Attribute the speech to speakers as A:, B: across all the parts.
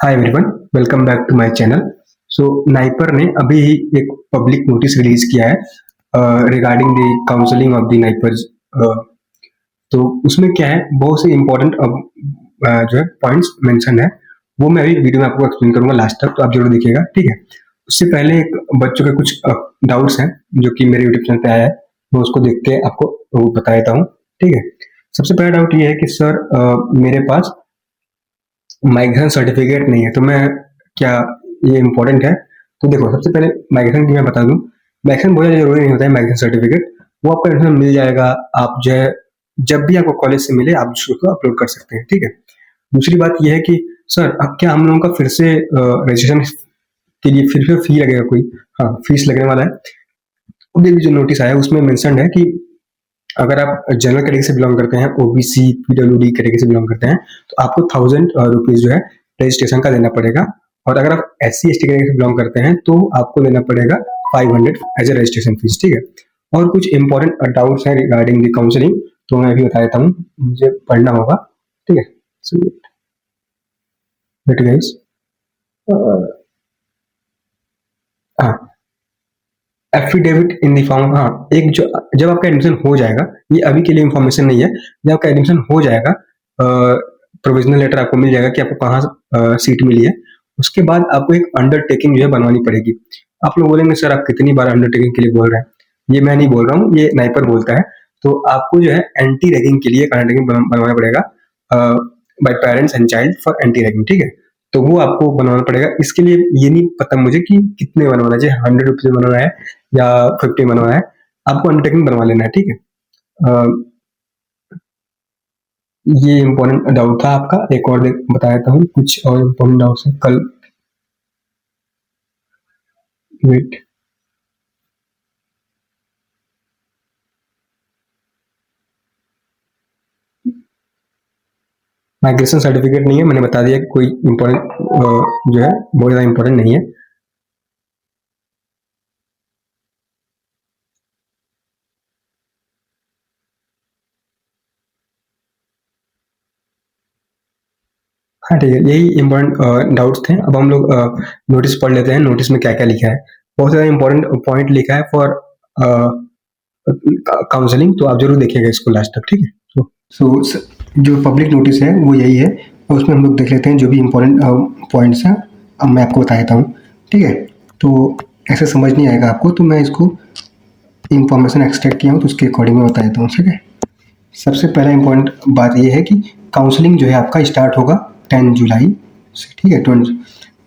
A: Hi everyone, welcome back to my channel. So NIPER ने अभी ही एक पब्लिक नोटिस रिलीज किया है regarding the counselling of the NIPERs. तो उसमें क्या है, बहुत से इम्पोर्टेंट जो है पॉइंट्स मेंशन है। वो मैं अभी वीडियो में आपको एक्सप्लेन करूंगा लास्ट तक, तो आप जरूर देखिएगा, ठीक है। उससे पहले एक बच्चों के कुछ डाउट्स हैं जो कि मेरे यूट्यूब चैनल पे आया है, मैं उसको देख के आपको वो बता देता हूँ, ठीक है। सबसे पहला डाउट ये है कि सर मेरे पास माइग्रेशन सर्टिफिकेट नहीं है, तो मैं क्या ये इम्पोर्टेंट है? तो देखो, सबसे पहले माइग्रेशन की मैं बता दूं, माइग्रेशन बहुत ज़्यादा जरूरी नहीं होता है। माइग्रेशन सर्टिफिकेट वो आपको एडमिशन मिल जाएगा, आप जो है जब भी आपको कॉलेज से मिले आप उसको अपलोड कर सकते हैं, ठीक है। दूसरी बात यह है कि सर अब क्या हम लोगों का फिर से रजिस्ट्रेशन के लिए फिर से फी लगेगा कोई? हाँ, फीस लगने वाला है। अभी भी जो नोटिस आया उसमें मेंशन है कि अगर आप जनरल कैटेगरी से बिलोंग करते हैं, ओबीसी पीडब्ल्यूडी कैटेगरी से बिलोंग करते हैं, तो आपको 1000 रुपीज जो है रजिस्ट्रेशन का देना पड़ेगा। और अगर आप एस सी कैटेगरी से बिलोंग करते हैं तो आपको देना पड़ेगा 500 एज ए रजिस्ट्रेशन फीस, ठीक है। और कुछ इंपॉर्टेंट डाउट्स हैं रिगार्डिंग द काउंसलिंग, तो मैं अभी बता देता हूँ, मुझे पढ़ना होगा, ठीक है। Wait guys. हाँ, एफिडेविट इन द फॉर्म, हाँ, एक जो जब आपका एडमिशन हो जाएगा, ये अभी के लिए इंफॉर्मेशन नहीं है, जब आपका एडमिशन हो जाएगा प्रोविजनल लेटर आपको मिल जाएगा कि आपको कहाँ सीट मिली है। उसके बाद आपको एक अंडरटेकिंग जो है बनवानी पड़ेगी। आप लोग बोलेंगे सर आप कितनी बार अंडरटेकिंग के लिए बोल रहे हैं? ये मैं नहीं बोल रहा हूँ, ये नाइपर बोलता है। तो आपको जो है एंटी रैगिंग के लिए एक अंडरटेकिंग बनवाना पड़ेगा bye parents and child for anti ragging, ठीक है। तो वो आपको बनवाना पड़ेगा। इसके लिए ये नहीं पता मुझे कि कितने बनवाना चाहिए, 100 रुपीज बनवाना है या 50 बनवाना है, आपको अंडरटेकिंग बनवा लेना है, ठीक है। अ, ये इम्पोर्टेंट डाउट था आपका। एक और बता देता हूँ, कुछ और इम्पोर्टेंट डाउट्स है कल। वेट, माइग्रेशन सर्टिफिकेट नहीं है, मैंने बता दिया कि कोई इम्पोर्टेंट जो है बहुत ज़्यादा इम्पोर्टेंट नहीं है। हाँ ठीक है, यही इम्पोर्टेंट डाउट्स थे। अब हम लोग नोटिस पढ़ लेते हैं, नोटिस में क्या क्या लिखा है। बहुत ज़्यादा इम्पोर्टेंट पॉइंट लिखा है फॉर काउंसलिंग, तो आप जरूर देखिएगा इसको लास्ट तक, ठीक है। सो जो पब्लिक नोटिस है वो यही है, और उसमें हम लोग देख लेते हैं जो भी इम्पोर्टेंट पॉइंट्स हैं। अब मैं आपको बता देता हूँ, ठीक है। तो ऐसे समझ नहीं आएगा आपको, तो मैं इसको इंफॉर्मेशन एक्सट्रैक्ट किया हूँ तो उसके अकॉर्डिंग में बता देता हूँ, ठीक है। सबसे पहला इम्पोर्टेंट बात यह है कि काउंसलिंग जो है आपका स्टार्ट होगा 10 जुलाई से, ठीक है। 20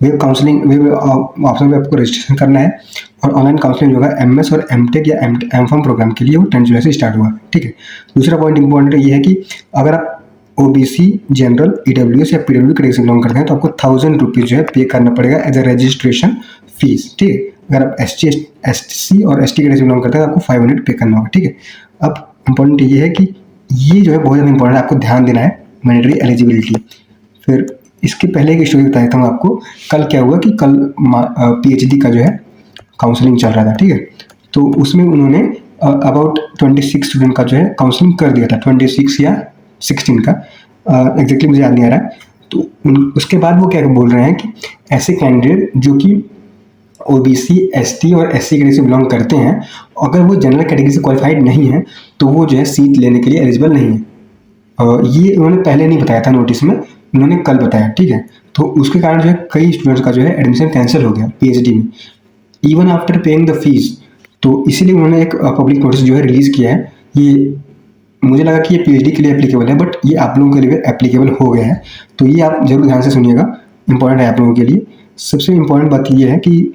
A: वेब काउंसलिंग, वेब ऑप्शन में आपको रजिस्ट्रेशन करना है। और ऑनलाइन काउंसलिंग होगा एमएस और एमटेक या एमफॉर्म प्रोग्राम के लिए, वो 10 जुलाई से स्टार्ट हुआ, ठीक है। दूसरा पॉइंट इंपॉर्टेंट ये है कि अगर आप ओबीसी, जनरल, ईडब्ल्यूएस या पीडब्ल्यू कैटेगरी से बिलोंग करते हैं तो आपको 1000 रुपीज जो है पे करना पड़ेगा एज ए रजिस्ट्रेशन फीस, ठीक है। अगर आप एससी और एसटी कैटेगरी से बिलोंग करते हैं तो आपको 500 पे करना होगा, ठीक है। अब इंपॉर्टेंट ये है कि ये जो है बहुत ज़्यादा इंपॉर्टेंट है, आपको ध्यान देना है, मैंडेटरी एलिजिबिलिटी। फिर इसके पहले एक स्टोरी बता देता हूँ आपको। कल क्या हुआ कि कल पीएचडी का जो है काउंसलिंग चल रहा था, ठीक है। तो उसमें उन्होंने अबाउट 26 स्टूडेंट का जो है काउंसलिंग कर दिया था, 26 या 16 का, एग्जैक्टली मुझे याद नहीं आ रहा है। तो उसके बाद वो क्या बोल रहे हैं कि ऐसे कैंडिडेट जो कि ओबीसी, एसटी और एससी कैटेगरी से बिलोंग करते हैं, अगर वो जनरल कैटेगरी से क्वालिफाइड नहीं है तो वो जो है सीट लेने के लिए एलिजिबल नहीं है। ये उन्होंने पहले नहीं बताया था नोटिस में, उन्होंने कल बताया, ठीक है। तो उसके कारण जो है कई स्टूडेंट्स का जो है एडमिशन कैंसिल हो गया पीएचडी में, even after paying the fees. तो इसीलिए उन्होंने एक पब्लिक नोटिस जो है रिलीज किया है। ये मुझे लगा कि ये पीएचडी के लिए एप्लीकेबल है, बट ये आप लोगों के लिए एप्लीकेबल हो गया है, तो ये आप जरूर ध्यान से सुनिएगा, इंपॉर्टेंट है आप लोगों के लिए। सबसे इंपॉर्टेंट बात ये है कि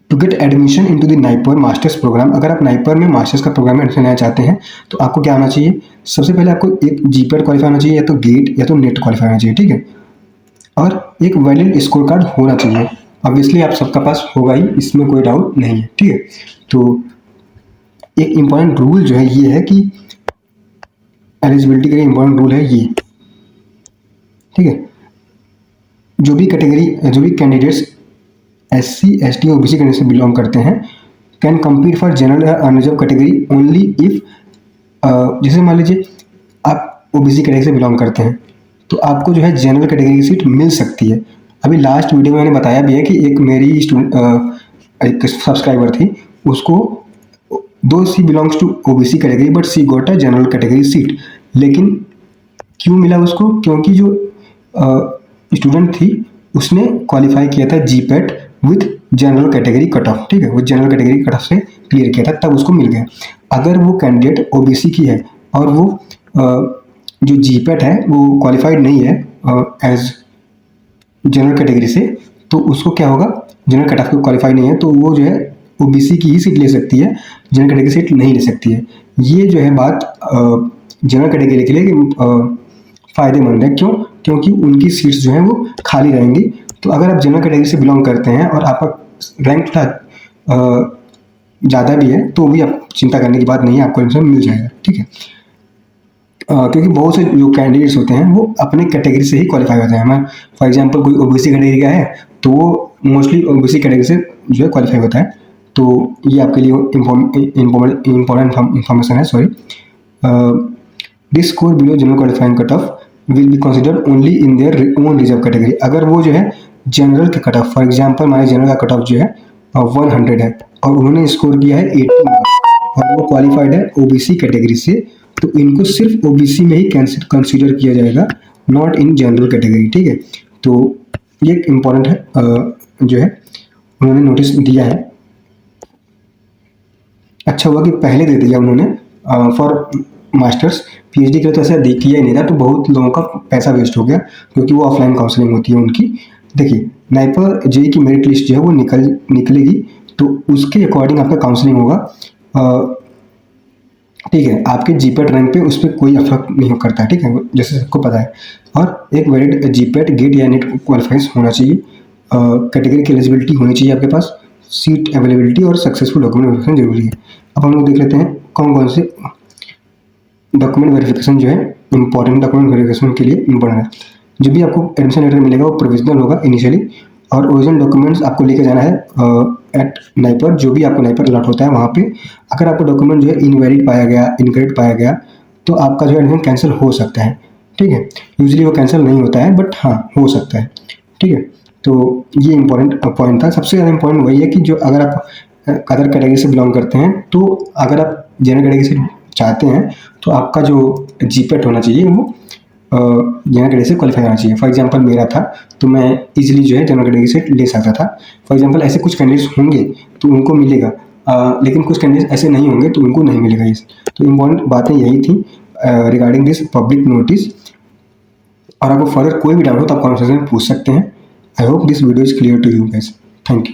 A: to get admission into the NIPER masters programme, अगर आप नाइपर में मास्टर्स का प्रोग्राम में एडमिशन लेना चाहते हैं तो आपको क्या होना चाहिए? सबसे पहले आपको एक जीपीएट क्वालिफाई होना चाहिए, या तो गेट या तो नेट क्वालिफाई होना चाहिए, ठीक है। और एक वैलिड स्कोर कार्ड होना चाहिए। ऑब्वियसली आप सबका पास होगा ही, इसमें कोई डाउट नहीं है, ठीक है। तो एक इम्पॉर्टेंट रूल जो है ये है कि एलिजिबिलिटी का इम्पॉर्टेंट रूल है ये, ठीक है। जो भी कैटेगरी, जो भी candidates SC, ST, OBC category से बिलोंग करते हैं कैन कम्पीट फॉर जनरल या अनरिजर्व कैटेगरी ओनली इफ, जैसे मान लीजिए आप ओबीसी कैटेगरी से बिलोंग करते हैं तो आपको जो है जनरल कैटेगरी की सीट मिल सकती है। अभी लास्ट वीडियो में मैंने बताया भी है कि एक मेरी एक सब्सक्राइबर थी, उसको दो she belongs to OBC category but she got a general category seat. लेकिन क्यों मिला उसको? क्योंकि जो स्टूडेंट थी उसने क्वालिफाई किया था GPAT with general category cut off, ठीक है, वो जनरल कैटेगरी कट ऑफ से क्लियर किया था, तब उसको मिल गया। अगर वो कैंडिडेट ओबीसी की है और वो जो जीपैट है वो क्वालिफाइड नहीं है एज जनरल कैटेगरी से, तो उसको क्या होगा, जनरल कट ऑफ को क्वालिफाई नहीं है तो वो जो है ओबीसी की ही सीट ले सकती है, जनरल कैटेगरी सीट नहीं ले सकती है। ये जो है बात जनरल कैटेगरी के लिए फ़ायदेमंद है। क्यों? क्योंकि उनकी सीट्स जो हैं वो खाली रहेंगी। तो अगर आप जनरल कैटेगरी से बिलोंग करते हैं और आपका रैंक थोड़ा ज़्यादा भी है तो भी आप चिंता करने की बात नहीं है, आपको एडमिशन मिल जाएगा, ठीक है। क्योंकि बहुत से जो कैंडिडेट्स होते हैं वो अपने कैटेगरी से ही क्वालिफाई होते हैं। मैं फॉर एग्जांपल कोई ओबीसी कैटेगरी का है तो वो मोस्टली ओबीसी कैटेगरी से जो है क्वालिफाई होता है। तो ये आपके लिए इम्पोर्टेंट इंफॉर्मेशन है। Sorry, this score below general qualifying cut off will be considered only in their own reserve category. अगर वो जो है जनरल का कट ऑफ, फॉर एग्जांपल हमारे जनरल का कट ऑफ जो है 100 है और उन्होंने स्कोर किया है 80 और वो क्वालिफाइड है ओबीसी कैटेगरी से, तो इनको सिर्फ ओबीसी में ही कंसीडर किया जाएगा, नॉट इन जनरल कैटेगरी, ठीक है। तो ये इम्पोर्टेंट है जो है उन्होंने नोटिस दिया है। अच्छा हुआ कि पहले दे दिया उन्होंने फॉर मास्टर्स। पीएचडी के लिए तो ऐसा किया ही नहीं था, तो बहुत लोगों का पैसा वेस्ट हो गया क्योंकि वो ऑफलाइन काउंसलिंग होती है उनकी। देखिए नाइपर जेई की मेरिट लिस्ट जो है वो निकलेगी तो उसके अकॉर्डिंग आपका काउंसलिंग होगा, ठीक है। आपके जीपैट रैंक पे उस पर कोई इफेक्ट नहीं करता है, ठीक है, जैसे सबको पता है। और एक वैलिड जीपैट गेट या नेट क्वालिफाइज होना चाहिए, कैटेगरी की एलिजिबिलिटी होनी चाहिए आपके पास, सीट अवेलेबिलिटी और सक्सेसफुल डॉक्यूमेंट वेरिफिकेशन जरूरी है। अब हम लोग देख लेते हैं कौन कौन से डॉक्यूमेंट वेरिफिकेशन जो है इंपॉर्टेंट डॉक्यूमेंट वेरिफिकेशन के लिए इंपॉर्टेंट है। जब भी आपको एडमिशन लेटर मिलेगा वो प्रोविजनल होगा इनिशियली, और ओरिजिनल डॉक्यूमेंट्स आपको लेके जाना है एट नाइपर, जो भी आपको नाइपर अलॉट होता है वहाँ पे। अगर आपको डॉक्यूमेंट जो है इनवैलिड पाया गया, इनकरेक्ट पाया गया, तो आपका जो एडमिशन कैंसिल हो सकता है, ठीक है। यूजुअली वो कैंसिल नहीं होता है बट हाँ हो सकता है, ठीक है। तो ये इंपॉर्टेंट पॉइंट था। सबसे ज़्यादा इंपॉर्टेंट वही है कि जो अगर आप अदर कैटेगरी से बिलोंग करते हैं, तो अगर आप जनरल कैटेगरी से चाहते हैं तो आपका जो जीपैट होना चाहिए वो जनरल कैटेगरी से क्वालिफाई होना चाहिए। फॉर एग्जांपल मेरा था तो मैं इजीली जो है जनरल कैटेगरी से ले सकता था। फॉर एग्जांपल ऐसे कुछ कैंडिडेट्स होंगे तो उनको मिलेगा, लेकिन कुछ कैंडिडेट्स ऐसे नहीं होंगे तो उनको नहीं मिलेगा। इस तो इम्पोर्टेंट बातें यही थी रिगार्डिंग दिस पब्लिक नोटिस। और आपको फर्दर कोई भी डाउट हो तो आप कमेंट सेक्शन में पूछ सकते हैं। I hope this video is clear to you guys. Thank you.